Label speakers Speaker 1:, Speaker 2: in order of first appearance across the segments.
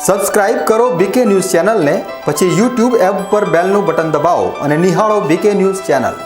Speaker 1: Subscribe કરો બીકે news ચેનલને, પછી YouTube એપ પર બેલનું બટન દબાવો અને નિહાળો બીકે ન્યૂઝ ચેનલ।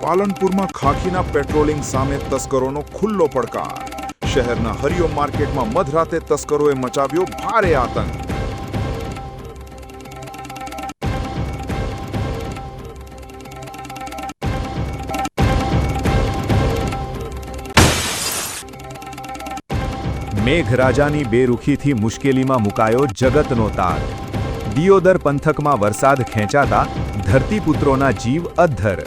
Speaker 2: પાલનપુરમાં ખાખીના પેટ્રોલિંગ સામે તસ્કરોનો ખુલ્લો પડકાર। શહેરના હરિઓમ માર્કેટમાં મધરાતે તસ્કરોએ મચાવ્યો ભારે આતંક। મેઘરાજાની બેરુખીથી મુશ્કેલીમાં મુકાયો જગતનો તાત। દિયોદર પંથકમાં વરસાદ ખેંચાતા ધરતીપુત્રોના જીવ અદ્ધર।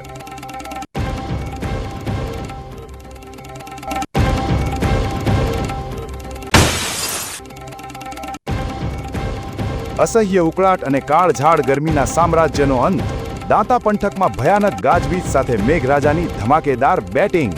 Speaker 2: અસહ્ય ઉકળાટ અને કાળઝાળ ગરમીના સામ્રાજ્યનો અંત। દાંતા પંથકમાં ભયાનક ગાજવીજ સાથે મેઘરાજાની ધમાકેદાર બેટિંગ।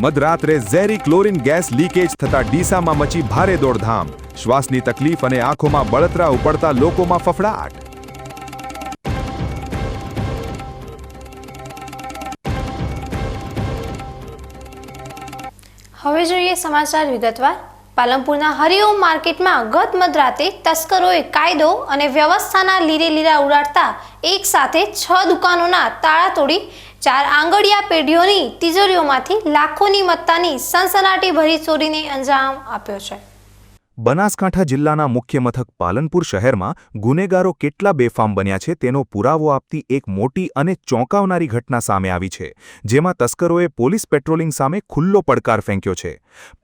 Speaker 2: મધરાત્રે ઝેરી ક્લોરીન ગેસ લીકેજ થતા ડીસામાં મચી ભારે દોડધામ। શ્વાસની તકલીફ અને આંખોમાં બળતરા ઉપડતા લોકોમાં ફફડાટ।
Speaker 3: હવે જોઈએ સમાચાર વિગતવાર। પાલનપુરના હરિઓમ માર્કેટમાં ગત મધરાતે તસ્કરોએ કાયદો અને વ્યવસ્થાના લીરે લીરા ઉડાડતા એક સાથે 6 દુકાનોના તાળા તોડી 4 આંગળિયા પેઢીઓની તિજોરીઓમાંથી લાખોની મત્તાની સનસનાટીભરી ચોરીને અંજામ આપ્યો છે।
Speaker 2: બનાસકાંઠા જિલ્લાના મુખ્ય મથક પાલનપુર શહેરમાં ગુનેગારો કેટલા બેફામ બન્યા છે તેનો પુરાવો આપતી એક મોટી અને ચોંકાવનારી ઘટના સામે આવી છે, જેમાં તસ્કરોએ પોલીસ પેટ્રોલિંગ સામે ખુલ્લો પડકાર ફેંક્યો છે।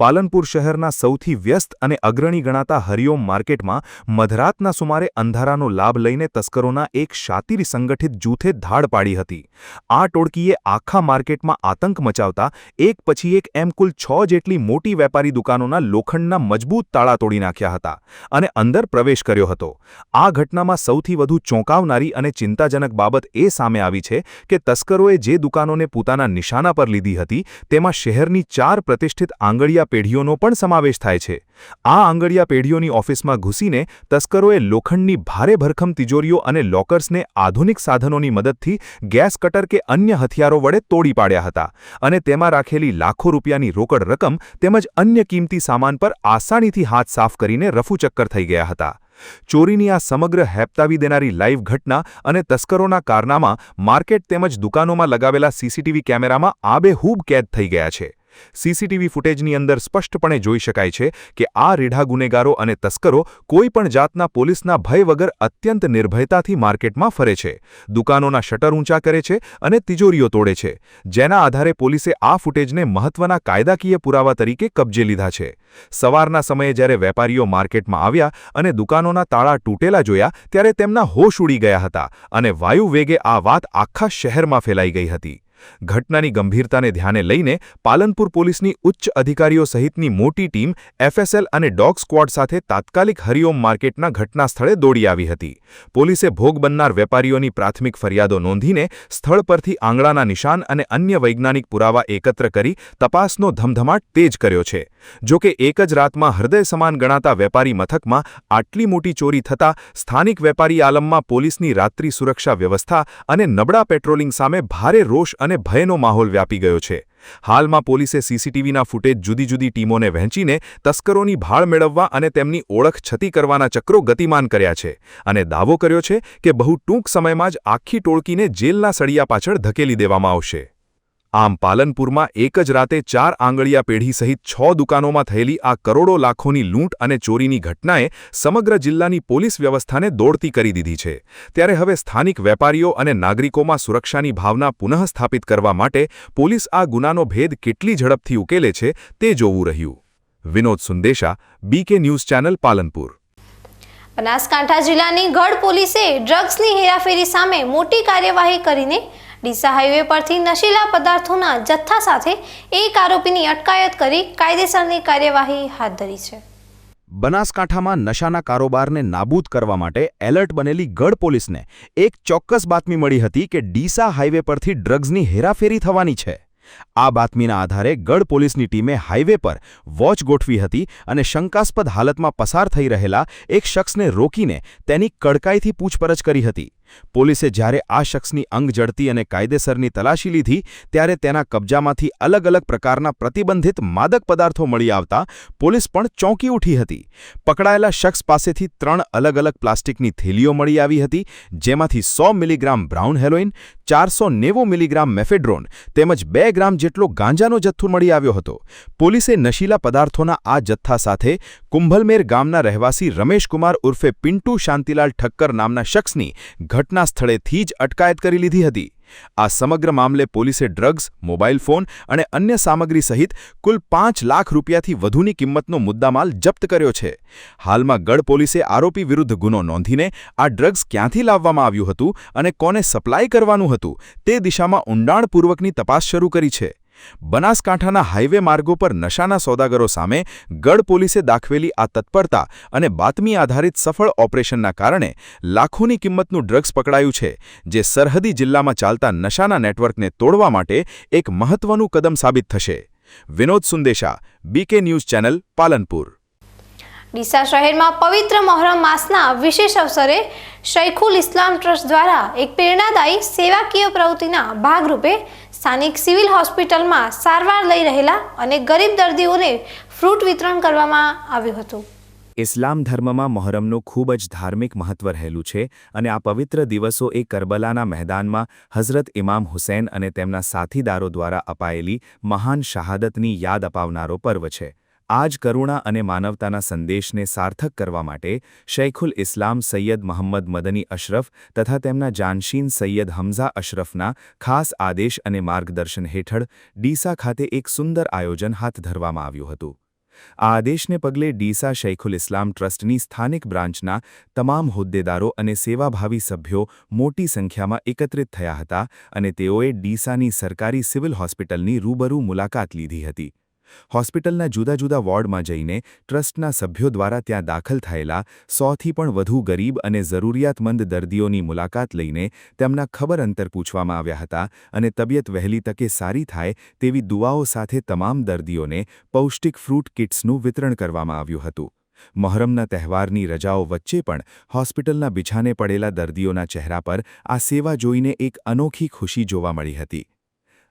Speaker 2: પાલનપુર શહેરના સૌથી વ્યસ્ત અને અગ્રણી ગણાતા હરિઓમ માર્કેટમાં મધરાતના સુમારે અંધારાનો લાભ લઈને તસ્કરોના એક શાતિર સંગઠિત જૂથે ધાડ પાડી હતી। આ ટોળકીએ આખા માર્કેટમાં આતંક મચાવતા એક પછી એક એમ કુલ 6 જેટલી મોટી વેપારી દુકાનોના લોખંડના મજબૂત તાળા તોડી નાખ્યા હતા અને અંદર પ્રવેશ કર્યો હતો। આ ઘટનામાં સૌથી વધુ ચોંકાવનારી અને ચિંતાજનક બાબત એ સામે આવી છે કે તસ્કરોએ જે દુકાનોને પોતાના નિશાના પર લીધી હતી તેમાં શહેરની 4 પ્રતિષ્ઠિત આંગળિયા પેઢીઓનો પણ સમાવેશ થાય છે। આ આંગળિયા પેઢીઓની ઓફિસમાં ઘૂસીને તસ્કરોએ લોખંડની ભારે ભરખમ તિજોરીઓ અને લોકર્સને આધુનિક સાધનોની મદદથી ગેસ કટર કે અન્ય હથિયારો વડે તોડી પાડ્યા હતા અને તેમાં રાખેલી લાખો રૂપિયાની રોકડ રકમ તેમજ અન્ય કિંમતી સામાન પર આસાનીથી હાથ સાફ કરીને રફુચક્કર થઈ ગયા હતા। ચોરીની આ સમગ્ર હેપતાવી દેનારી લાઈવ ઘટના અને તસ્કરોના કારનામા માર્કેટ તેમજ દુકાનોમાં લગાવેલા સીસીટીવી કેમેરામાં આબેહૂબ કેદ થઈ ગયા છે। સીસીટીવી ફૂટેજની અંદર સ્પષ્ટપણે જોઈ શકાય છે કે આ રીઢા ગુનેગારો અને તસ્કરો કોઈ પણ જાતના પોલીસના ભય વગર અત્યંત નિર્ભયતાથી માર્કેટમાં ફરે છે, દુકાનોના શટર ઊંચા કરે છે અને તિજોરીઓ તોડે છે, જેના આધારે પોલીસે આ ફૂટેજને મહત્વના કાયદાકીય પુરાવા તરીકે કબજે લીધા છે। સવારના સમયે જ્યારે વેપારીઓ માર્કેટમાં આવ્યા અને દુકાનોના તાળા તૂટેલા જોયા ત્યારે તેમના હોશ ઉડી ગયા હતા અને વાયુ વેગે આ વાત આખા શહેરમાં ફેલાઈ ગઈ હતી। ઘટનાની ગંભીરતાને ધ્યાને લઈને પાલનપુર પોલીસની ઉચ્ચ અધિકારીઓ સહિતની મોટી ટીમ એફએસએલ અને ડોગ સ્ક્વોડ સાથે તાત્કાલિક હરિઓમ માર્કેટના ઘટના સ્થળે દોડી આવી હતી। પોલીસે ભોગ બનનાર વેપારીઓની પ્રાથમિક ફરિયાદો નોંધીને સ્થળ પરથી આંગળાના નિશાન અને અન્ય વૈજ્ઞાનિક પુરાવા એકત્ર કરી તપાસનો ધમધમાટ તેજ કર્યો છે। જો કે એક જ રાતમાં હૃદય સમાન ગણાતા વેપારી મથકમાં આટલી મોટી ચોરી થતાં સ્થાનિક વેપારી આલમમાં પોલીસની રાત્રિ સુરક્ષા વ્યવસ્થા અને નબળા પેટ્રોલિંગ સામે ભારે રોષ અને ભયનો માહોલ વ્યાપી ગયો છે। હાલમાં પોલીસે સીસીટીવીના ફૂટેજ જુદી જુદી ટીમોને વહેંચીને તસ્કરોની ભાળ મેળવવા અને તેમની ઓળખ છતી કરવાના ચક્રો ગતિમાન કર્યા છે અને દાવો કર્યો છે કે બહુ ટૂંક સમયમાં જ આખી ટોળકીને જેલના સળિયા પાછળ ધકેલી દેવામાં આવશે. આમ પાલનપુરમાં એક જ રાતે 4 આંગળીયા પેઢી સહિત 6 દુકાનોમાં થયેલી આ કરોડો લાખોની લૂંટ અને ચોરીની ઘટનાએ સમગ્ર જિલ્લાની પોલીસ વ્યવસ્થાને દોડતી કરી દીધી છે. ત્યારે હવે સ્થાનિક વેપારીઓ અને નાગરિકોમાં સુરક્ષાની ભાવના પુનઃસ્થાપિત કરવા માટે પોલીસ આ ગુનાનો ભેદ કેટલી ઝડપથી ઉકેલે છે તે જોવું રહ્યું. Vinod Sundesha, BK news channel, Palanpur.
Speaker 3: Banaskantha જિલ્લાની ગઢ પોલીસે ડ્રગ્સની હેરાફેરી સામે મોટી કાર્યવાહી કરીને ડીસા હાઈવે પરથી નશીલા પદાર્થોના જથ્થા સાથે એક આરોપીની અટકાયત કરી કાયદેસરની કાર્યવાહી હાથ ધરી છે.
Speaker 4: બનાસકાંઠામાં નશાના કારોબારને નાબૂદ કરવા માટે એલર્ટ બનેલી ગઢ પોલીસને એક ચોક્કસ બાતમી મળી હતી કે ડીસા હાઈવે પરથી ડ્રગ્સની હેરાફેરી થવાની છે. આ બાતમીના આધારે ગઢ પોલીસની ટીમે હાઈવે પર વોચ ગોઠવી હતી અને શંકાસ્પદ હાલતમાં પસાર થઈ રહેલા એક શખ્સને રોકીને તેની કડકાઈથી પૂછપરછ કરી હતી. પોલીસે જ્યારે આ શખ્સની અંગ જડતી અને કાયદેસરની તલાશી લીધી ત્યારે તેના કબજામાંથી અલગ અલગ પ્રકારના પ્રતિબંધિત માદક પદાર્થો મળી આવતા પોલીસ પણ ચોંકી ઉઠી હતી. પકડાયેલા શખ્સ પાસેથી 3 અલગ અલગ પ્લાસ્ટિકની થેલીઓ મળી આવી હતી, જેમાંથી 100 milligram brown heroine, 490 milligram mephedrone તેમજ 2 ગ્રામ જેટલો ગાંજાનો જથ્થો મળી આવ્યો હતો. પોલીસે નશીલા પદાર્થોના આ જથ્થા સાથે કુંભલમેર ગામના રહેવાસી રમેશકુમાર ઉર્ફે પિન્ટુ શાંતિલાલ ઠક્કર નામના શખ્સની ઘટના સ્થળેથી જ અટકાયત કરી લીધી હતી. આ સમગ્ર મામલે પોલીસે ડ્રગ્સ, મોબાઈલ ફોન અને અન્ય સામગ્રી સહિત કુલ 5 લાખ રૂપિયાથી વધુની કિંમતનો મુદ્દામાલ જપ્ત કર્યો છે. હાલમાં ગઢ પોલીસે આરોપી વિરુદ્ધ ગુનો નોંધીને આ ડ્રગ્સ ક્યાંથી લાવવામાં આવ્યું હતું અને કોને સપ્લાય કરવાનું હતું તે દિશામાં ઊંડાણપૂર્વકની તપાસ શરૂ કરી છે. બનાસકાંઠાના હાઈવે માર્ગો પર નશાના સોદાગરો સામે ગઢ પોલીસે દાખવેલી આ તત્પરતા અને બાતમી આધારિત સફળ ઓપરેશનના કારણે લાખોની કિંમતનું ડ્રગ્સ પકડાયું છે, જે સરહદી જિલ્લામાં ચાલતા નશાના નેટવર્કને તોડવા માટે એક મહત્વનું કદમ સાબિત થશે. Vinod Sundesha, BK news channel, Palanpur.
Speaker 3: Deesa શહેરમાં પવિત્ર મહોરમ માસના વિશેષ અવસરે શૈખુલ ઇસ્લામ ટ્રસ્ટ દ્વારા એક પ્રેરણાદાયી સેવાકીય પ્રવૃત્તિના ભાગરૂપે સ્થાનિક સિવિલ હોસ્પિટલમાં સારવાર લઈ રહેલા અને ગરીબ દર્દીઓને ફ્રૂટ વિતરણ કરવામાં આવ્યું હતું.
Speaker 5: ઇસ્લામ ધર્મમાં મહોરમનું ખૂબ જ ધાર્મિક મહત્વ રહેલું છે અને આ પવિત્ર દિવસો એ કરબલાના મેદાનમાં હઝરત ઇમામ હુસૈન અને તેમના સાથીદારો દ્વારા અપાયેલી મહાન શહાદતની યાદ અપાવનારો પર્વ છે. આ જ કરુણા અને માનવતાના સંદેશને સાર્થક કરવા માટે શૈખુલ ઇસ્લામ સૈયદ મોહમ્મદ મદની અશરફ તથા તેમના જાનશીન સૈયદ હમઝા અશરફના ખાસ આદેશ અને માર્ગદર્શન હેઠળ ડીસા ખાતે એક સુંદર આયોજન હાથ ધરવામાં આવ્યું હતું. આ આદેશને પગલે ડીસા શૈખુલ ઇસ્લામ ટ્રસ્ટની સ્થાનિક બ્રાન્ચના તમામ હોદ્દેદારો અને સેવાભાવી સભ્યો મોટી સંખ્યામાં એકત્રિત થયા હતા અને તેઓએ ડીસાની સરકારી સિવિલ હોસ્પિટલની રૂબરૂ મુલાકાત લીધી હતી. હોસ્પિટલના જુદા જુદા વોર્ડમાં જઈને ટ્રસ્ટના સભ્યો દ્વારા ત્યાં દાખલ થયેલા 100થી પણ વધુ ગરીબ અને જરૂરિયાતમંદ દર્દીઓની મુલાકાત લઈને તેમના ખબર અંતર પૂછવામાં આવ્યા હતા અને તબિયત વહેલી તકે સારી થાય તેવી દુઆઓ સાથે તમામ દર્દીઓને પૌષ્ટિક ફ્રૂટ કિટ્સનું વિતરણ કરવામાં આવ્યું હતું. મહોરમના તહેવારની રજાઓ વચ્ચે પણ હોસ્પિટલના બિછાને પડેલા દર્દીઓના ચહેરા પર આ સેવા જોઈને એક અનોખી ખુશી જોવા મળી હતી.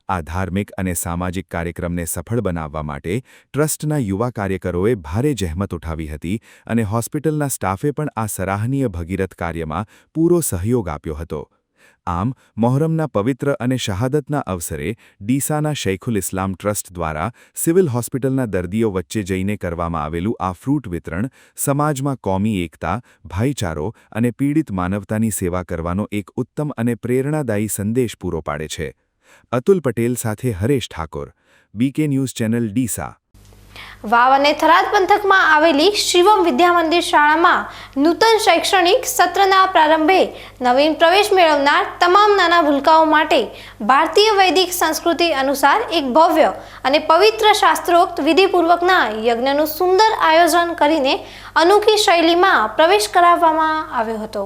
Speaker 5: આ ધાર્મિક અને સામાજિક કાર્યક્રમને સફળ બનાવવા માટે ટ્રસ્ટના યુવા કાર્યકરોએ ભારે જહેમત ઉઠાવી હતી અને હોસ્પિટલના સ્ટાફે પણ આ સરાહનીય ભગીરથ કાર્યમાં પૂરો સહયોગ આપ્યો હતો. આમ મહોરમના પવિત્ર અને શહાદતના અવસરે ડીસાના શૈખુલ ઇસ્લામ ટ્રસ્ટ દ્વારા સિવિલ હોસ્પિટલના દર્દીઓ વચ્ચે જઈને કરવામાં આવેલું આ ફ્રૂટ વિતરણ સમાજમાં કોમી એકતા, ભાઈચારો અને પીડિત માનવતાની સેવા કરવાનો એક ઉત્તમ અને પ્રેરણાદાયી સંદેશ પૂરો પાડે છે. અતુલ પટેલ સાથે Haresh Thakor, BK news channel, Deesa.
Speaker 3: Vav અને થરાદ પંથકમાં આવેલી શિવમ વિદ્યા મંદિર શાળામાં નૂતન શૈક્ષણિક સત્રના પ્રારંભે નવીન પ્રવેશ મેળવનાર તમામ નાના ભૂલકાઓ માટે ભારતીય વૈદિક સંસ્કૃતિ અનુસાર એક ભવ્ય અને પવિત્ર શાસ્ત્રોક્ત વિધિપૂર્વકના યજ્ઞનું સુંદર આયોજન કરીને અનોખી શૈલીમાં પ્રવેશ કરાવવામાં આવ્યો હતો.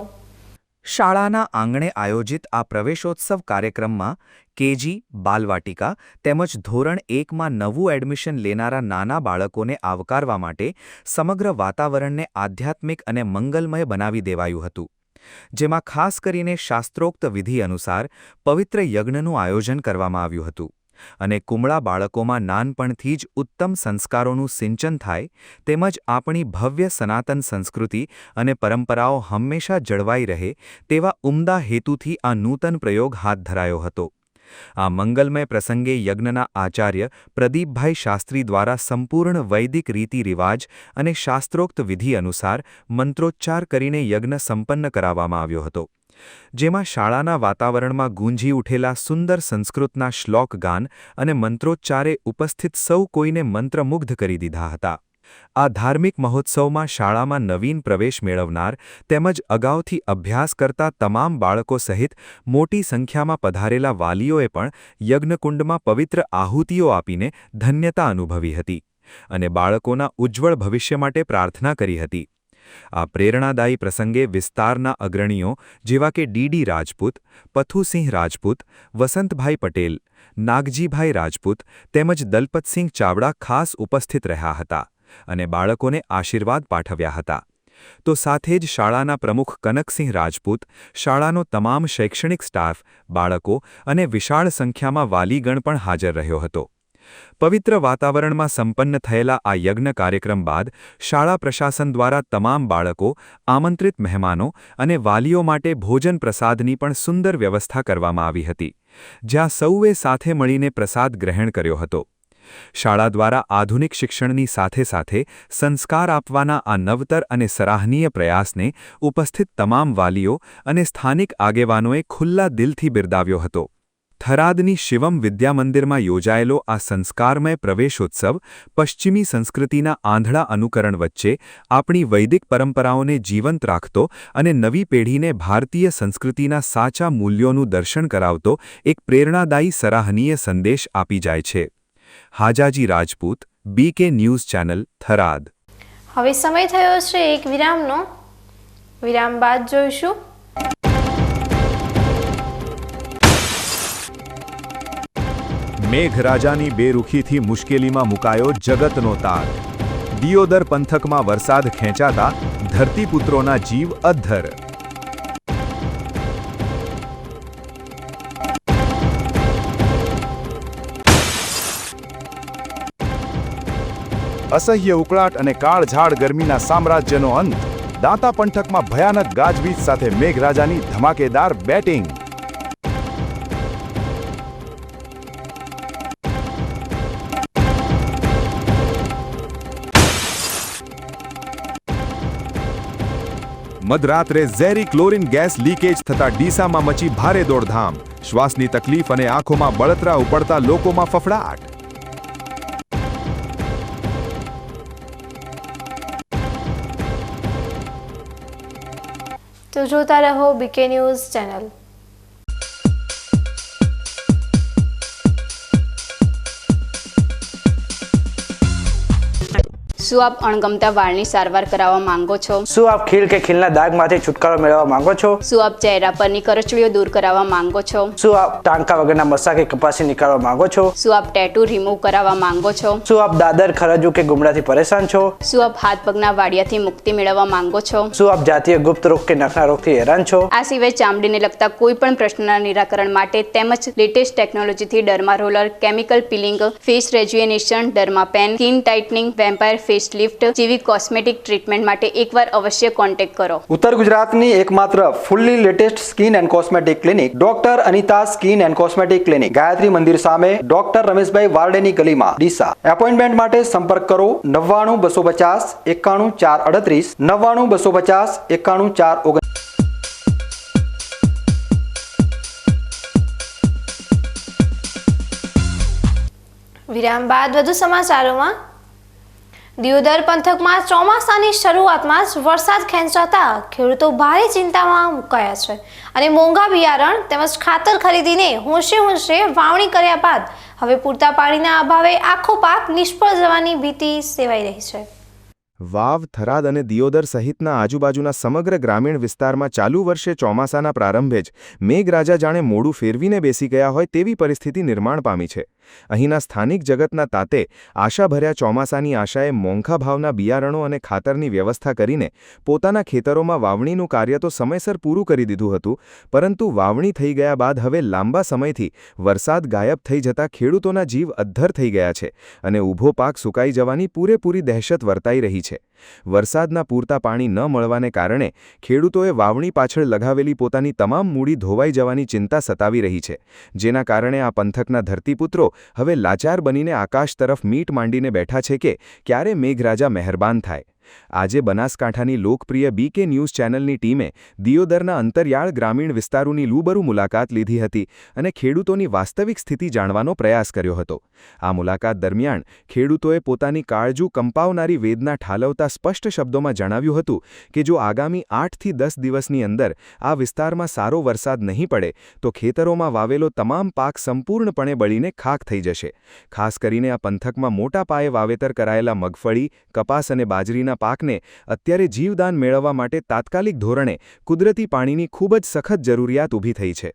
Speaker 5: શાળાના આંગણે આયોજિત આ પ્રવેશોત્સવ કાર્યક્રમમાં KG, બાલવાટિકા તેમજ ધોરણ 1માં નવું એડમિશન લેનારા નાના બાળકોને આવકારવા માટે સમગ્ર વાતાવરણને આધ્યાત્મિક અને મંગલમય બનાવી દેવાયું હતું, જેમાં ખાસ કરીને શાસ્ત્રોક્ત વિધિ અનુસાર પવિત્ર યજ્ઞનું આયોજન કરવામાં આવ્યું હતું. અને કુમળા બાળકોમાં નાનપણથી જ ઉત્તમ સંસ્કારોનું સિંચન થાય તેમજ આપણી ભવ્ય સનાતન સંસ્કૃતિ અને પરંપરાઓ હંમેશા જળવાઈ રહે તેવા ઉમદા હેતુથી આ નૂતન પ્રયોગ હાથ ધરાયો હતો. આ મંગલમય પ્રસંગે યજ્ઞના આચાર્ય પ્રદીપભાઈ શાસ્ત્રી દ્વારા સંપૂર્ણ વૈદિક રીતિ રિવાજ અને શાસ્ત્રોક્ત વિધિ અનુસાર મંત્રોચ્ચાર કરીને યજ્ઞ સંપન્ન કરાવવામાં આવ્યો હતો, જેમાં શાળાના વાતાવરણમાં ગૂંજી ઉઠેલા સુંદર સંસ્કૃતના શ્લોક ગાન અને મંત્રોચ્ચારે ઉપસ્થિત સૌ કોઈને મંત્રમુગ્ધ કરી દીધા હતા. આ ધાર્મિક મહોત્સવમાં શાળામાં નવીન પ્રવેશ મેળવનાર તેમજ અગાઉથી અભ્યાસ કરતા તમામ બાળકો સહિત મોટી સંખ્યામાં પધારેલા વાલીઓએ પણ યજ્ઞકુંડમાં પવિત્ર આહુતિઓ આપીને ધન્યતા અનુભવી હતી અને બાળકોના ઉજ્જવળ ભવિષ્ય માટે પ્રાર્થના કરી હતી. આ પ્રેરણાદાયી પ્રસંગે વિસ્તારના અગ્રણીઓ જેવા કે ડી રાજપૂત, પથુસિંહ રાજપૂત, વસંતભાઈ પટેલ, નાગજીભાઈ રાજપૂત તેમજ દલપતસિંહ ચાવડા ખાસ ઉપસ્થિત રહ્યા હતા અને બાળકોને આશીર્વાદ પાઠવ્યા હતા. તો સાથે જ શાળાના પ્રમુખ કનકસિંહ રાજપૂત, શાળાનો તમામ શૈક્ષણિક સ્ટાફ, બાળકો અને વિશાળ સંખ્યામાં વાલીગણ પણ હાજર રહ્યો હતો. પવિત્ર વાતાવરણમાં સંપન્ન થયેલા આ યજ્ઞ કાર્યક્રમ બાદ શાળા પ્રશાસન દ્વારા તમામ બાળકો, આમંત્રિત મહેમાનો અને વાલીઓ માટે ભોજન પ્રસાદની પણ સુંદર વ્યવસ્થા કરવામાં આવી હતી, જ્યાં સૌએ સાથે મળીને પ્રસાદ ગ્રહણ કર્યો હતો. શાળા દ્વારા આધુનિક શિક્ષણની સાથે સાથે સંસ્કાર આપવાના આ નવતર અને સરાહનીય પ્રયાસને ઉપસ્થિત તમામ વાલીઓ અને સ્થાનિક આગેવાનોએ ખુલ્લા દિલથી બિરદાવ્યો હતો. થરાદની શિવમ વિદ્યામંદિરમાં યોજાયેલો આ સંસ્કારમય પ્રવેશોત્સવ પશ્ચિમી સંસ્કૃતિના આંધળા અનુકરણ વચ્ચે આપણી વૈદિક પરંપરાઓને જીવંત રાખતો અને નવી પેઢીને ભારતીય સંસ્કૃતિના સાચા મૂલ્યોનું દર્શન કરાવતો એક પ્રેરણાદાયી સરાહનીય સંદેશ આપી જાય છે. Hajaji Rajput, BK news channel, Tharad.
Speaker 3: હવે સમય થયો છે એક વિરામનો. વિરામ બાદ જોઈશું
Speaker 2: મેઘરાજાની બેરુખીથી મુશ્કેલીમાં મુકાયો જગતનો તાત. દિયોદર પંથકમાં વરસાદ ખેંચાતા ધરતીપુત્રોના જીવ અદ્ધર. અસહ્ય ઉકળાટ અને કાળઝાળ ગરમીના સામ્રાજ્યનો અંત. દાંતા પંથકમાં ભયાનક ગાજવીજ સાથે મેઘરાજાની ધમાકેદાર બેટિંગ. મધરાત્રે ઝેરી ક્લોરીન ગેસ લીકેજ થતા ડીસામાં મચી ભારે દોડધામ. શ્વાસની તકલીફ અને આંખોમાં બળતરા ઉપડતા લોકોમાં ફફડાટ.
Speaker 3: તો જોતા રહો BK ન્યૂઝ ચેનલ.
Speaker 6: શું આપ અણગમતા વાળની સારવાર કરાવવા માંગો છો?
Speaker 7: શું આપ ખીલ કે ખીલના દાગમાંથી છુટકારો મેળવવા માંગો છો?
Speaker 6: શું આપ ચહેરા પરની કરચલીઓ દૂર કરાવવા માંગો છો?
Speaker 7: શું આપ ટાંકા વગરના મસા કે કપાસી નીકાળવા માંગો છો?
Speaker 6: શું આપ ટેટુ રિમૂવ કરાવવા માંગો છો?
Speaker 7: શું આપ દાદર, ખરજુ કે ગુમડાથી પરેશાન છો?
Speaker 6: શું આપ હાથ પગના વાડિયાથી મુક્તિ મેળવવા માંગો છો?
Speaker 7: શું આપ જાતીય ગુપ્ત રોગ કે નખના રોગથી હેરાન છો?
Speaker 6: આ સિવાય ચામડીને લગતા કોઈ પણ પ્રશ્નના નિરાકરણ માટે તેમજ લેટેસ્ટ ટેકનોલોજીથી derma roller, chemical peeling, face rejuvenation, derma pen, skin tightening, vampire face lift જેવી કોસ્મેટિક ટ્રીટમેન્ટ માટે એકવાર અવશ્ય કોન્ટેક્ટ કરો.
Speaker 1: ઉત્તર ગુજરાતની એકમાત્ર fully latest skin and cosmetic clinic doctor Anita skin and cosmetic clinic, Gayatri Mandir સામે, ડોક્ટર રમેશભાઈ વારડેની ગલીમાં, ડીસા. એપોઇન્ટમેન્ટ માટે સંપર્ક કરો 99 250 91 438, 99 250 91 439.
Speaker 3: વિરામ બાદ વધુ સમાચારોમાં. દિયોદર પંથકમાં ચોમાસાની શરૂઆતમાં જ વરસાદ ખેંચાતા ખેડૂતો ભારે ચિંતામાં મુકાયા છે અને મોંઘા બિયારણ તેમજ ખાતર ખરીદીને હોંશે વાવણી કર્યા બાદ હવે પૂરતા પાણીના અભાવે આખો પાક નિષ્ફળ જવાની ભીતિ સેવાઈ રહી છે.
Speaker 2: વાવ, થરાદ અને દિયોદર સહિતના આજુબાજુના સમગ્ર ગ્રામીણ વિસ્તારમાં ચાલુ વર્ષે ચોમાસાના પ્રારંભે જ મેઘરાજા જાણે મોડું ફેરવીને બેસી ગયા હોય તેવી પરિસ્થિતિ નિર્માણ પામી છે. અહીંના સ્થાનિક જગતના તાતે આશાભર્યા ચોમાસાની આશાએ મોંઘા ભાવના બિયારણો અને ખાતરની વ્યવસ્થા કરીને પોતાના ખેતરોમાં વાવણીનું કાર્ય તો સમયસર પૂરું કરી દીધું હતું, પરંતુ વાવણી થઈ ગયા બાદ હવે લાંબા સમયથી વરસાદ ગાયબ થઈ જતા ખેડૂતોના જીવ અદ્ધર થઈ ગયા છે અને ઊભો પાક સુકાઈ જવાની પૂરેપૂરી દહેશત વર્તાઈ રહી છે. વરસાદના પૂરતા પાણી ન મળવાને કારણે ખેડૂતોએ વાવણી પાછળ લગાવેલી પોતાની તમામ મૂડી ધોવાઈ જવાની ચિંતા સતાવી રહી છે, જેના કારણે આ પંથકના ધરતીપુત્રો હવે લાચાર બનીને આકાશ તરફ મીટ માંડીને બેઠા છે કે ક્યારે મેઘરાજા મહેરબાન થાય. આજે બનાસકાંઠાની લોકપ્રિય બીકે ન્યૂઝ ચેનલની ટીમે દિયોદરના અંતરિયાળ ગ્રામીણ વિસ્તારોની રૂબરૂ મુલાકાત લીધી હતી અને ખેડૂતોની વાસ્તવિક સ્થિતિ જાણવાનો પ્રયાસ કર્યો હતો. આ મુલાકાત દરમિયાન ખેડૂતોએ પોતાની કાળજુ કંપાવનારી વેદના ઠાલવતા સ્પષ્ટ શબ્દોમાં જણાવ્યું હતું કે જો આગામી 8 થી 10 દિવસની અંદર આ વિસ્તારમાં સારો વરસાદ નહીં પડે તો ખેતરોમાં વાવેલો તમામ પાક સંપૂર્ણપણે બળીને ખાખ થઈ જશે. ખાસ કરીને આ પંથકમાં મોટા પાયે વાવેતર કરાયેલા મગફળી, કપાસ અને બાજરીના પાકને અત્યારે જીવદાન મેળવવા માટે તાત્કાલિક ધોરણે કુદરતી પાણીની ખૂબ જ સખત જરૂરિયાત ઊભી થઈ છે.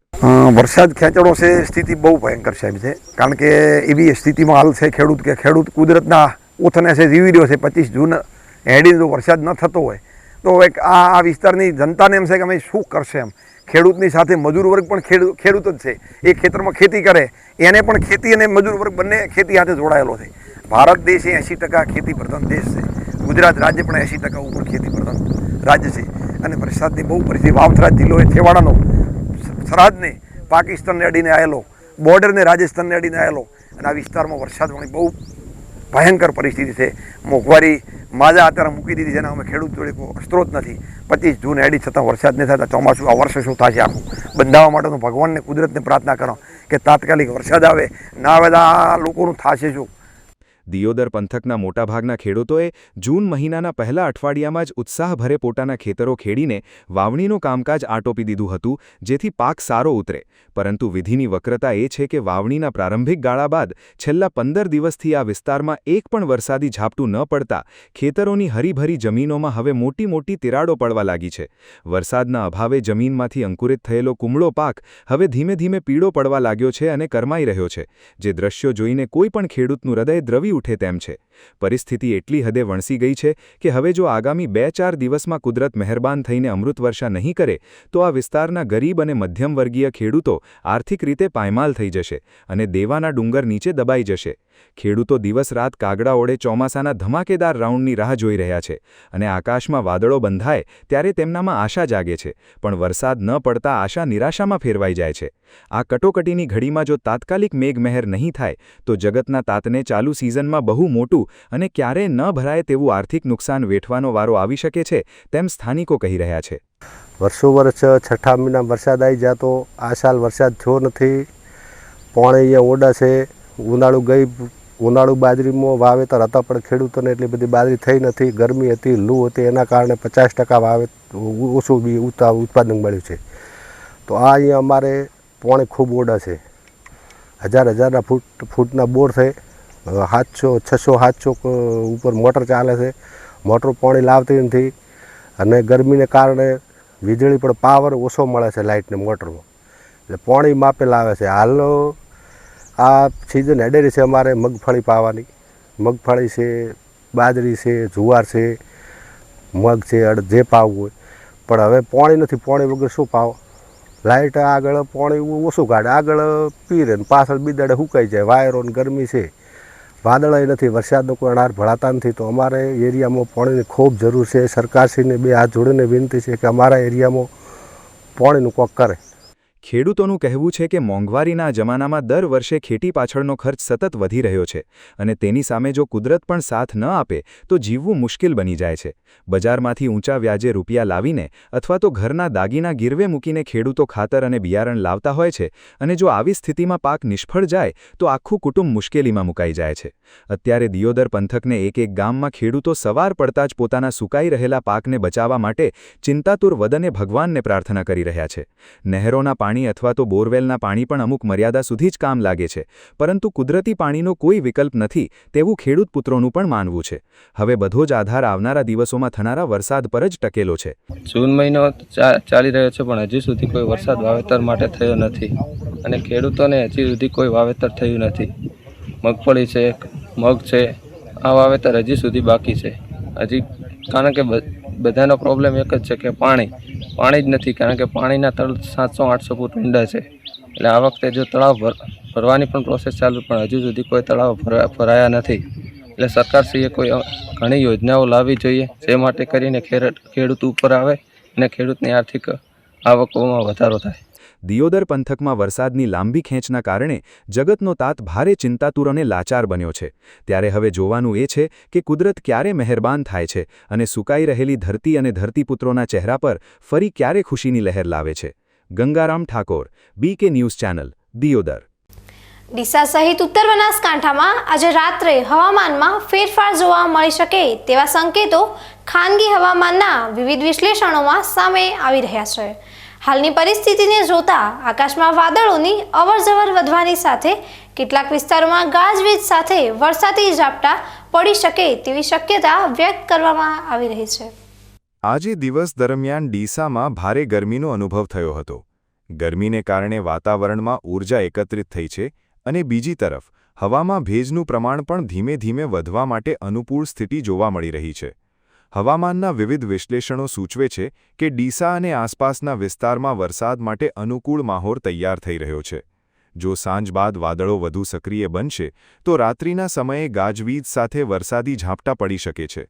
Speaker 8: વરસાદ ખેંચડો છે, સ્થિતિ બહુ ભયંકર સાહેબ છે, કારણ કે એવી સ્થિતિમાં હાલ છે ખેડૂત કુદરતના ઓથને છે જીવી રહ્યો છે. 25 જૂન હેડીને જો વરસાદ ન થતો હોય તો એક આ વિસ્તારની જનતાને એમ છે કે અમે શું કરશે એમ. ખેડૂતની સાથે મજૂર વર્ગ પણ ખેડૂત જ છે. એ ખેતરમાં ખેતી કરે એને પણ ખેતી અને મજૂર વર્ગ બંને ખેતી સાથે જોડાયેલો છે. ભારત દેશ એ 80% ખેતી પ્રધાન દેશ છે. ગુજરાત રાજ્ય પણ 80% ઉપર ખેતી પ્રધાન રાજ્ય છે અને વરસાદની બહુ પરિસ્થિતિ. વાવથરા જિલ્લો એ છેવાડાનો સરહદને પાકિસ્તાનને અડીને આવેલો, બોર્ડરને રાજસ્થાનને અડીને આવેલો અને આ વિસ્તારમાં વરસાદની બહુ ભયંકર પરિસ્થિતિ છે. મોંઘવારી માજા અત્યારે મૂકી દીધી છે અને અમે ખેડૂત જોડે કોઈ સ્ત્રોત નથી. 25 જૂન હેડી છતાં વરસાદ નહીં થતા ચોમાસું આ વર્ષે શું થશે આખું બંધાવવા માટે તો ભગવાનને કુદરતને પ્રાર્થના કરો કે તાત્કાલિક વરસાદ આવે. ના આવે તો આ લોકોનું થશે શું.
Speaker 2: દિયોદર પંથકના મોટાભાગના ખેડૂતોએ જૂન મહિનાના પહેલા અઠવાડિયામાં જ ઉત્સાહભરે પોતાના ખેતરો ખેડીને વાવણીનું કામકાજ આટોપી દીધું હતું, જેથી પાક સારો ઉતરે. પરંતુ વિધિની વક્રતા એ છે કે વાવણીના પ્રારંભિક ગાળા બાદ છેલ્લા 15 દિવસથી આ વિસ્તારમાં એક પણ વરસાદી ઝાપટું ન પડતા ખેતરોની હરીભરી જમીનોમાં હવે મોટી મોટી તિરાડો પડવા લાગી છે. વરસાદના અભાવે જમીનમાંથી અંકુરિત થયેલો કુમળો પાક હવે ધીમે ધીમે પીળો પડવા લાગ્યો છે અને કરમાઈ રહ્યો છે, જે દ્રશ્યો જોઈને કોઈ પણ ખેડૂતનું હૃદય દ્રવી ઉઠે તેમ છે. પરિસ્થિતિ એટલી હદે વણસી ગઈ છે કે હવે જો આગામી 2-4 દિવસમાં કુદરત મહેરબાન થઈને અમૃતવર્ષા નહીં કરે તો આ વિસ્તારના ગરીબ અને મધ્યમવર્ગીય ખેડૂતો આર્થિક રીતે પાયમાલ થઈ જશે અને દેવાના ડુંગર નીચે દબાઈ જશે. ખેડૂતો દિવસ રાત કાગડા ઓળે ચોમાસાના ધમાકેદાર રાઉન્ડની રાહ જોઈ રહ્યા છે અને આકાશમાં વાદળો બંધાય ત્યારે તેમનામાં આશા જાગે છે, પણ વરસાદ ન પડતા આશા નિરાશામાં ફેરવાઈ જાય છે. આ કટોકટીની ઘડીમાં જો તાત્કાલિક મેઘમહેર નહીં થાય તો જગતના તાતને ચાલુ સિઝનમાં બહુ મોટું અને ક્યારેય ન ભરાય તેવું આર્થિક નુકસાન વેઠવાનો વારો આવી શકે છે તેમ સ્થાનિકો કહી રહ્યા છે.
Speaker 9: વર્ષો વર્ષ 6 મહિના વરસાદ આવી જતો, આ સાલ વરસાદ થયો નથી. પાણી અહીંયા ઓડા છે. ઉનાળુ બાજરીમાં વાવેતર હતા પણ ખેડૂતોને એટલી બધી બાજરી થઈ નથી. ગરમી હતી, લૂ હતી, એના કારણે 50% ઓછું બી ઉત્પાદન મળ્યું છે. તો આ અહીંયા અમારે પાણી ખૂબ ઓડા છે. હજારના ફૂટના બોર છે. 600-700 ઉપર મોટર ચાલે છે. મોટર પાણી લાવતી નથી અને ગરમીને કારણે વીજળી પણ પાવર ઓછો મળે છે લાઇટને મોટરમાં, એટલે પાણી માપે લાવે છે. હાલ આ સિઝન હેડેરી છે અમારે મગફળી પાવાની. મગફળી છે, બાજરી છે, જુવાર છે, મગ છે, જે પાવવું હોય. પણ હવે પાણી નથી. પાણી વગર શું પાવ? લાઇટ આગળ પાણી ઓછું કાઢે, આગળ પીરે ને પાછળ બીદાડે સુકાઈ જાય. વાયરો ને ગરમી છે, વાદળાય નથી, વરસાદનો કોઈ અણાર ભળાતા નથી. તો અમારે એરિયામાં પાણીની ખૂબ જરૂર છે. સરકારશ્રીને 2 હાથ જોડીને વિનંતી છે કે અમારા એરિયામાં પાણીનું કોક કરે.
Speaker 2: ખેડૂતોનું કહેવું છે કે મોંઘવારીના જમાનામાં દર વર્ષે ખેતી પાછળનો ખર્ચ સતત વધી રહ્યો છે અને તેની સામે જો કુદરત પણ સાથ ન આપે તો જીવવું મુશ્કેલ બની જાય છે. બજારમાંથી ઊંચા વ્યાજે રૂપિયા લાવીને અથવા તો ઘરના દાગીના ગીરવે મૂકીને ખેડૂતો ખાતર અને બિયારણ લાવતા હોય છે અને જો આવી સ્થિતિમાં પાક નિષ્ફળ જાય તો આખું કુટુંબ મુશ્કેલીમાં મુકાઈ જાય છે. અત્યારે દિયોદર પંથકને એક ગામમાં ખેડૂતો સવાર પડતા જ પોતાના સુકાઈ રહેલા પાકને બચાવવા માટે ચિંતાતુર વદને ભગવાનને પ્રાર્થના કરી રહ્યા છે. નહેરોના પાણી અથવા તો બોરવેલના પાણી પણ અમુક મર્યાદા સુધી જ કામ લાગે છે, પરંતુ કુદરતી પાણીનો કોઈ વિકલ્પ નથી તેવું ખેડૂત પુત્રોનું પણ માનવું છે. હવે બધો જ આધાર આવનારા દિવસોમાં થનારા વરસાદ પર જ ટકેલો છે.
Speaker 10: જૂન મહિનો ચાલી રહ્યો છે પણ હજી સુધી કોઈ વરસાદ વાવેતર માટે થયો નથી અને ખેડૂતોને હજી સુધી કોઈ વાવેતર થયું નથી. મગફળી છે, મગ છે, આ વાવેતર હજી સુધી બાકી છે. હજી કારણ કે બધાનો પ્રોબ્લેમ એક જ છે કે પાણી જ નથી. કારણ કે પાણીના તળ 700-800 ફૂટ ઊંડા છે. એટલે આ વખતે જો તળાવ ભરવાની પણ પ્રોસેસ ચાલુ, પણ હજુ સુધી કોઈ તળાવ ભરાયા નથી. એટલે સરકારશ્રીએ કોઈ ઘણી યોજનાઓ લાવવી જોઈએ, જે માટે કરીને ખેડૂત ઉપર આવે અને ખેડૂતની આર્થિક આવકોમાં વધારો થાય.
Speaker 2: દિયોદર પંથકમાં વરસાદની લાંબી ખેંચના કારણે જગતનો તાત ભારે ચિંતાતુર અને લાચાર બન્યો છે. ત્યારે હવે જોવાનું એ છે કે કુદરત ક્યારે મહેરબાન થાય છે અને સુકાઈ રહેલી ધરતી અને ધરતીપુત્રોના ચહેરા પર ફરી ક્યારે ખુશીની લહેર લાવે છે. Gangaram Thakor, BK news channel, Deodar.
Speaker 3: Deesa સહિત ઉત્તર બનાસકાંઠામાં આજે રાત્રે હવામાનમાં ફેરફાર જોવા મળી શકે તેવા સંકેતો ખાનગી હવામાનના વિવિધ વિશ્લેષણોમાં સામે આવી રહ્યા છે. હાલની પરિસ્થિતિને જોતા આકાશમાં વાદળોની અવરજવર વધવાની સાથે કેટલાક વિસ્તારોમાં ગાજવીજ સાથે વરસાદી ઝાપટા પડી શકે તેવી શક્યતા વ્યક્ત કરવામાં આવી રહી છે.
Speaker 2: આજે દિવસ દરમિયાન ડીસામાં ભારે ગરમીનો અનુભવ થયો હતો. ગરમીને કારણે વાતાવરણમાં ઊર્જા એકત્રિત થઈ છે અને બીજી તરફ હવામાં ભેજનું પ્રમાણ પણ ધીમે ધીમે વધવા માટે અનુકૂળ સ્થિતિ જોવા મળી રહી છે. હવામાનના વિવિધ વિશ્લેષણો સૂચવે છે કે ડીસા અને આસપાસના વિસ્તારમાં વરસાદ માટે અનુકૂળ માહોલ તૈયાર થઈ રહ્યો છે. જો સાંજ બાદ વાદળો વધુ સક્રિય બનશે તો રાત્રિના સમયે ગાજવીજ સાથે વરસાદી ઝાપટા પડી શકે છે.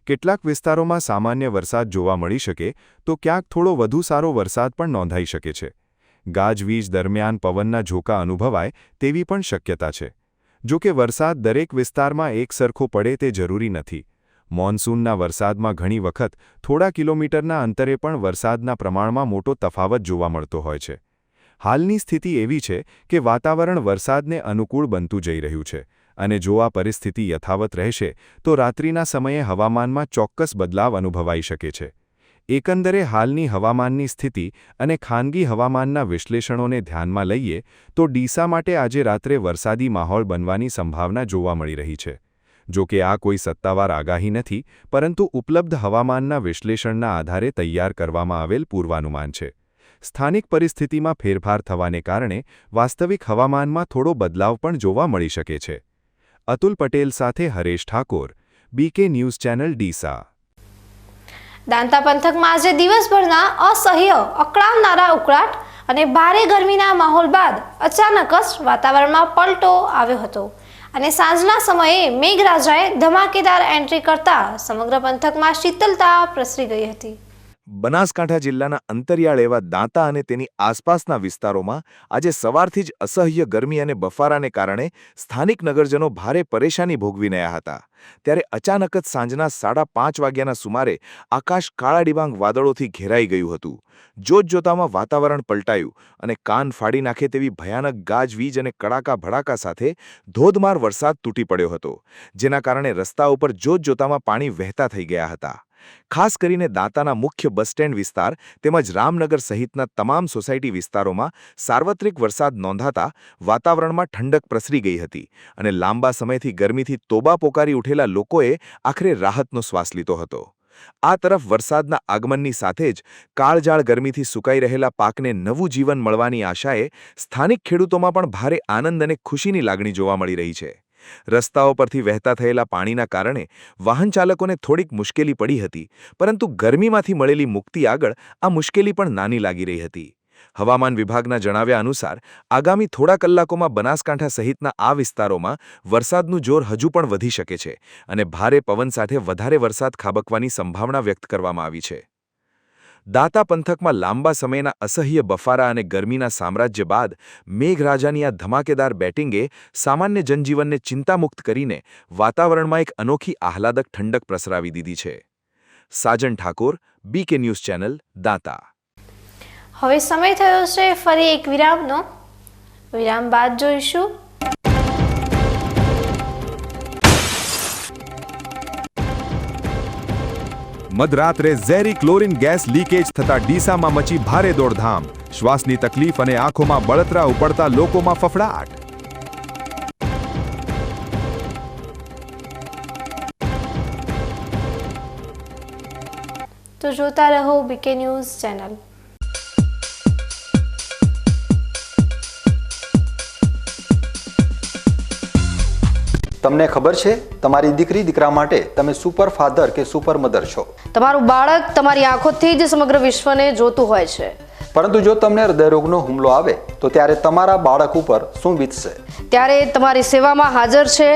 Speaker 2: કેટલાક વિસ્તારોમાં સામાન્ય વરસાદ જોવા મળી શકે તો ક્યાંક થોડો વધુ સારો વરસાદ પણ નોંધાઈ શકે છે. ગાજવીજ દરમિયાન પવનના ઝોકા અનુભવાય તેવી પણ શક્યતા છે. જો કે વરસાદ દરેક વિસ્તારમાં એકસરખો પડે તે જરૂરી નથી. મોન્સૂનના વરસાદમાં ઘણી વખત થોડા કિલોમીટરના અંતરે પણ વરસાદના પ્રમાણમાં મોટો તફાવત જોવા મળતો હોય છે. હાલની સ્થિતિ એવી છે કે વાતાવરણ વરસાદને અનુકૂળ બનતું જઈ રહ્યું છે અને જો આ પરિસ્થિતિ યથાવત રહેશે તો રાત્રિના સમયે હવામાનમાં ચોક્કસ બદલાવ અનુભવાઈ શકે છે. એકંદરે હાલની હવામાનની સ્થિતિ અને ખાનગી હવામાનના વિશ્લેષણોને ધ્યાનમાં લઈએ તો ડીસા માટે આજે રાત્રે વરસાદી માહોલ બનવાની સંભાવના જોવા મળી રહી છે. જો કે આ કોઈ સત્તાવાર આગાહી નથી, પરંતુ ઉપલબ્ધ હવામાનના વિશ્લેષણના આધારે તૈયાર કરવામાં આવેલ પૂર્વાનુમાન છે. સ્થાનિક પરિસ્થિતિમાં ફેરફાર થવાને કારણે વાસ્તવિક હવામાનમાં થોડો બદલાવ પણ જોવા મળી શકે છે. અતુલ પટેલ સાથે Haresh Thakor, BK news channel, Deesa.
Speaker 3: Danta પંથકમાં આજે દિવસભરના અસહ્ય અકળાવનારા ઉકળાટ અને ભારે ગરમીના માહોલ બાદ અચાનક જ વાતાવરણમાં પલટો આવ્યો હતો અને સાંજના સમયે મેઘરાજાએ ધમાકેદાર એન્ટ્રી કરતા સમગ્ર પંથકમાં શીતલતા પ્રસરી ગઈ હતી.
Speaker 2: બનાસકાંઠા જિલ્લાના અંતરિયાળ એવા દાંતા અને તેની આસપાસના વિસ્તારોમાં આજે સવારથી જ અસહ્ય ગરમી અને બફારાને કારણે સ્થાનિક નગરજનો ભારે પરેશાની ભોગવી રહ્યા હતા. ત્યારે અચાનક જ સાંજના 5:30 વાગ્યાના સુમારે આકાશ કાળા ડિબાંગ વાદળોથી ઘેરાઈ ગયું હતું. જોતજોતામાં વાતાવરણ પલટાયું અને કાન ફાડી નાખે તેવી ભયાનક ગાજવીજ અને કડાકા ભડાકા સાથે ધોધમાર વરસાદ તૂટી પડ્યો હતો, જેના કારણે રસ્તા ઉપર જોતજોતામાં પાણી વહેતા થઈ ગયા હતા. ખાસ કરીને દાંતાના મુખ્ય બસ સ્ટેન્ડ વિસ્તાર તેમજ રામનગર સહિતના તમામ સોસાયટી વિસ્તારોમાં સાર્વત્રિક વરસાદ નોંધાતા વાતાવરણમાં ઠંડક પ્રસરી ગઈ હતી અને લાંબા સમયથી ગરમીથી તોબા પોકારી ઉઠેલા લોકોએ આખરે રાહતનો શ્વાસ લીધો હતો. આ તરફ વરસાદના આગમનની સાથે જ કાળજાળ ગરમીથી સુકાઈ રહેલા પાકને નવું જીવન મળવાની આશાએ સ્થાનિક ખેડૂતોમાં પણ ભારે આનંદ અને ખુશીની લાગણી જોવા મળી રહી છે. રસ્તાઓ પરથી વહેતા થયેલા પાણીના કારણે વાહન ચાલકોને થોડીક મુશ્કેલી પડી હતી, પરંતુ ગરમીમાંથી મળેલી મુક્તિ આગળ આ મુશ્કેલી પણ નાની લાગી રહી હતી. હવામાન વિભાગના જણાવ્યા અનુસાર આગામી થોડા કલાકોમાં બનાસકાંઠા સહિતના આ વિસ્તારોમાં વરસાદનું જોર હજુ પણ વધી શકે છે અને ભારે પવન સાથે વધારે વરસાદ ખાબકવાની સંભાવના વ્યક્ત કરવામાં આવી છે. દાંતા પંથકમાં લાંબા સમયના અસહ્ય બફારા અને ગરમીના સામ્રાજ્ય બાદ મેઘરાજાની આ ધમાકેદાર બેટિંગે સામાન્ય જનજીવનને ચિંતામુક્ત કરીને વાતાવરણમાં એક અનોખી આહલાદક ઠંડક પ્રસરાવી દીધી છે. Sajan Thakor, BK news channel, Danta.
Speaker 3: હવે સમય થયો છે ફરી એક વિરામનો. વિરામ બાદ જોઈશું
Speaker 2: મધરાત્રે ઝેરી ક્લોરીન ગેસ લીકેજ થતા ડીસામાં મચી ભારે દોડધામ. શ્વાસની તકલીફ અને આંખોમાં બળતરા ઉપડતા લોકોમાં ફફડાટ.
Speaker 3: તો જોતા રહો BK ન્યૂઝ ચેનલ.
Speaker 1: તમને ખબર છે તમારી દીકરી દીકરા માટે તમે સુપર ફાધર કે સુપર મધર છો.
Speaker 11: તમારું બાળક તમારી આંખોથી જ સમગ્ર વિશ્વને જોતું હોય છે.
Speaker 1: પરંતુ જો તમને હૃદયરોગનો હુમલો આવે તો ત્યારે તમારા બાળક ઉપર શું વીતશે?
Speaker 11: ત્યારે તમારી સેવામાં હાજર છે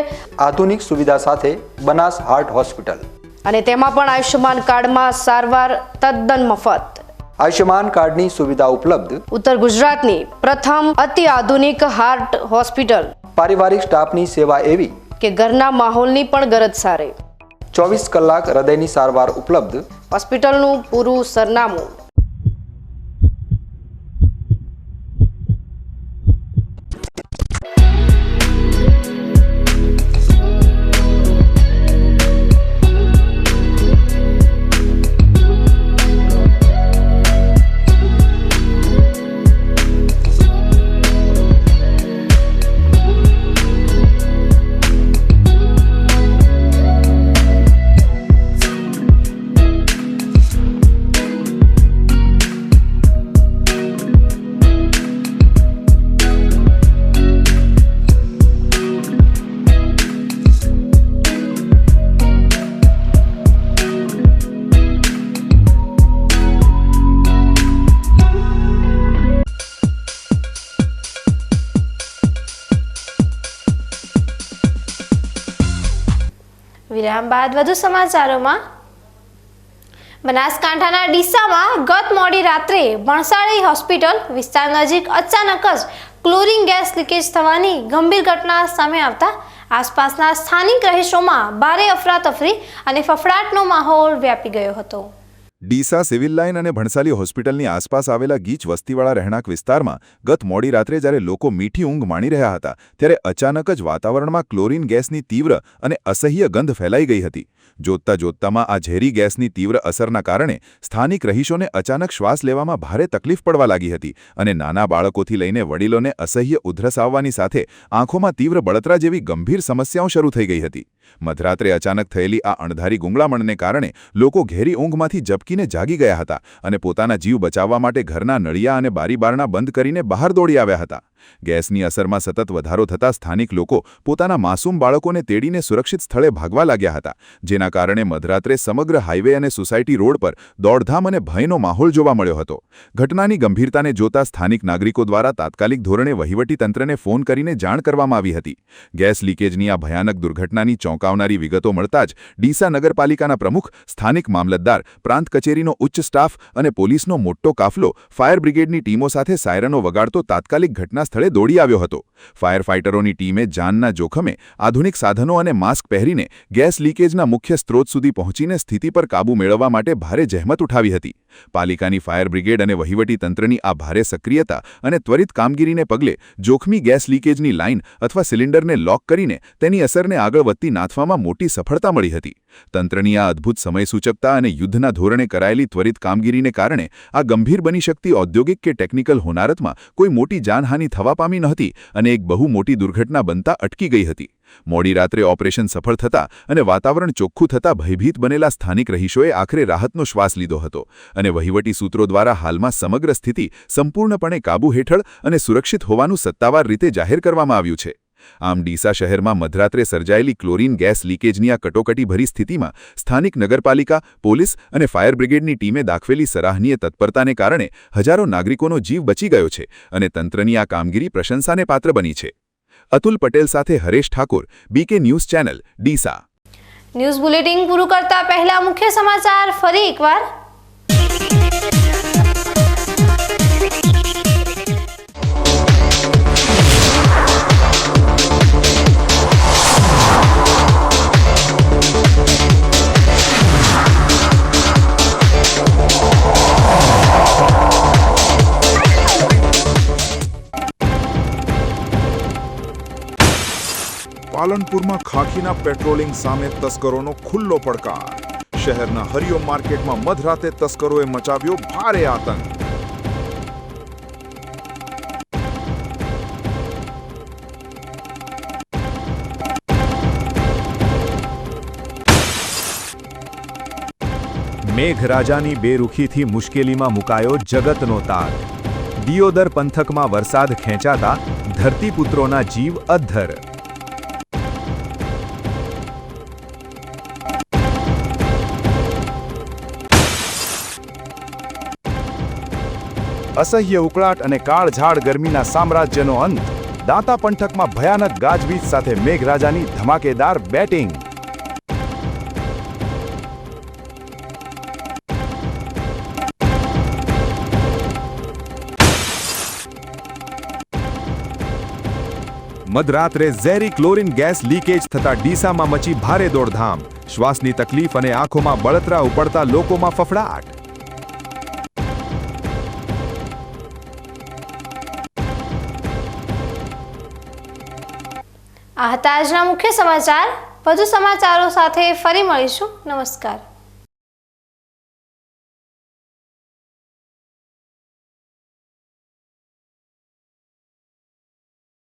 Speaker 1: આધુનિક સુવિધા સાથે બનાસ હાર્ટ હોસ્પિટલ,
Speaker 11: અને તેમાં પણ આયુષ્યમાન કાર્ડમાં સારવાર તદ્દન મફત.
Speaker 1: આયુષ્યમાન કાર્ડની સુવિધા ઉપલબ્ધ.
Speaker 11: ઉત્તર ગુજરાતની પ્રથમ અતિ આધુનિક હાર્ટ હોસ્પિટલ.
Speaker 1: પારિવારિક સ્ટાફની સેવા એવી
Speaker 11: કે ઘરના માહોલની પણ ગરજ સારે.
Speaker 1: 24 કલાક હૃદયની સારવાર ઉપલબ્ધ.
Speaker 11: હોસ્પિટલનું પૂરું સરનામું.
Speaker 3: વિરામ બાદ વધુ સમાચારોમાં. બનાસકાંઠાના ડીસામાં ગત મોડી રાત્રે ભણસાળી હોસ્પિટલ વિસ્તાર નજીક અચાનક જ ક્લોરીન ગેસ લીકેજ થવાની ગંભીર ઘટના સામે આવતા આસપાસના સ્થાનિક રહીશોમાં ભારે અફરાતફરી અને ફફડાટનો માહોલ વ્યાપી ગયો હતો.
Speaker 2: ડીસા સિવિલ લાઇન અને ભણસાલી હોસ્પિટલની આસપાસ આવેલા ગીચ વસ્તીવાળા રહેણાંક વિસ્તારમાં ગત મોડી રાત્રે જ્યારે લોકો મીઠી ઊંઘ માણી રહ્યા હતા ત્યારે અચાનક જ વાતાવરણમાં ક્લોરીન ગેસની તીવ્ર અને અસહ્ય ગંધ ફેલાઈ ગઈ હતી. જોતતા જોતતામાં આ ઝેરી ગેસની તીવ્ર અસરના કારણે સ્થાનિક રહીશોને અચાનક શ્વાસ લેવામાં ભારે તકલીફ પડવા લાગી હતી અને નાના બાળકોથી લઈને વડીલોને અસહ્ય ઉધરસ આવવાની સાથે આંખોમાં તીવ્ર બળતરા જેવી ગંભીર સમસ્યાઓ શરૂ થઈ ગઈ હતી. મધરાત્રે અચાનક થયેલી આ અણધારી ગુંગળામણને કારણે લોકો ઘેરી ઊંઘમાંથી ઝબકીને જાગી ગયા હતા અને પોતાના જીવ બચાવવા માટે ઘરના નળિયા અને બારીબારણા બંધ કરીને બહાર દોડી આવ્યા હતા. ગેસની અસરમાં સતત વધારો થતાં સ્થાનિક લોકો પોતાના માસૂમ બાળકોને તેડીને સુરક્ષિત સ્થળે ભાગવા લાગ્યા હતા, જેના કારણે મધરાત્રે સમગ્ર હાઈવે અને સોસાયટી રોડ પર દોડધામ અને ભયનો માહોલ જોવા મળ્યો હતો. ઘટનાની ગંભીરતાને જોતા સ્થાનિક નાગરિકો દ્વારા તાત્કાલિક ધોરણે વહીવટીતંત્રને ફોન કરીને જાણ કરવામાં આવી હતી. ગેસ લીકેજની આ ભયાનક દુર્ઘટનાની ચોંકાવનારી વિગતો મળતા જ ડીસા નગરપાલિકાના પ્રમુખ, સ્થાનિક મામલતદાર, પ્રાંત કચેરીનો ઉચ્ચ સ્ટાફ અને પોલીસનો મોટો કાફલો ફાયર બ્રિગેડની ટીમો સાથે સાયરનો વગાડતો તાત્કાલિક ઘટના સ્થળે દોડી આવ્યો હતો. ફાયર ફાઇટરોની ટીમે જાનના જોખમે આધુનિક સાધનો અને માસ્ક પહેરીને ગેસ લીકેજના મુખ્ય સ્ત્રોત સુધી પહોંચીને સ્થિતિ પર કાબૂ મેળવવા માટે ભારે જહેમત ઉઠાવી હતી. પાલિકાની ફાયર બ્રિગેડ અને વહીવટીતંત્રની આ ભારે સક્રિયતા અને ત્વરિત કામગીરીને પગલે જોખમી ગેસ લીકેજની લાઇન અથવા સિલિન્ડરને લોક કરીને તેની અસરને આગળ વધતી નાથવામાં મોટી સફળતા મળી હતી. તંત્રની આ અદ્ભુત સમયસૂચકતા અને યુદ્ધના ધોરણે કરાયેલી ત્વરિત કામગીરીને કારણે આ ગંભીર બની શકતી ઔદ્યોગિક કે ટેકનિકલ હોનારતમાં કોઈ મોટી જાનહાનિ થવા પામી નહોતી અને એક બહુ મોટી દુર્ઘટના બનતા અટકી ગઈ હતી. મોડી રાત્રે ઓપરેશન સફળ થતા અને વાતાવરણ ચોખ્ખું થતાં ભયભીત બનેલા સ્થાનિક રહીશોએ આખરે રાહતનો શ્વાસ લીધો હતો અને વહીવટી સૂત્રો દ્વારા હાલમાં સમગ્ર સ્થિતિ સંપૂર્ણપણે કાબૂ હેઠળ અને સુરક્ષિત હોવાનું સત્તાવાર રીતે જાહેર કરવામાં આવ્યું છે. આમ ડીસા શહેરમાં મધરાત્રે સર્જાયેલી ક્લોરીન ગેસ લીકેજની આ કટોકટીભરી સ્થિતિમાં સ્થાનિક નગરપાલિકા, પોલીસ અને ફાયર બ્રિગેડની ટીમે દાખવેલી સરાહનીય તત્પરતાને કારણે હજારો નાગરિકોનો જીવ બચી ગયો છે અને તંત્રની આ કામગીરી પ્રશંસાને પાત્ર બની છે. અતુલ પટેલ સાથે Haresh Thakor, BK news channel, Deesa.
Speaker 3: News bulletin પૂરું કરતા પહેલા મુખ્ય સમાચાર ફરી એકવાર.
Speaker 2: પાલનપુરમાં ખાખીના પેટ્રોલિંગ સામે તસ્કરોનો ખુલ્લો પડકાર. શહેરના હરિઓમ માર્કેટમાં મધરાતે તસ્કરોએ મચાવ્યો ભારે આતંક.
Speaker 5: મેઘરાજાની બેરુખીથી મુશ્કેલીમાં મુકાયો જગતનો તાત. દિયોદર પંથકમાં વરસાદ ખેંચાતા ધરતીપુત્રોના જીવ અદ્ધર.
Speaker 2: અસહ્ય ઉકળાટ અને કાળઝાળ ગરમીના સામ્રાજ્યનો અંત. દાંતા પંથકમાં ભયાનક ગાજવીજ સાથે મેઘરાજાની ધમાકેદાર બેટિંગ. મધરાત્રે ઝેરી ક્લોરીન ગેસ લીકેજ થતા ડીસામાં મચી ભારે દોડધામ. શ્વાસની તકલીફ અને આંખોમાં બળતરા ઉપડતા લોકોમાં ફફડાટ.
Speaker 3: આ હતા આજના મુખ્ય સમાચાર. વધુ સમાચારો સાથે ફરી મળીશું. નમસ્કાર.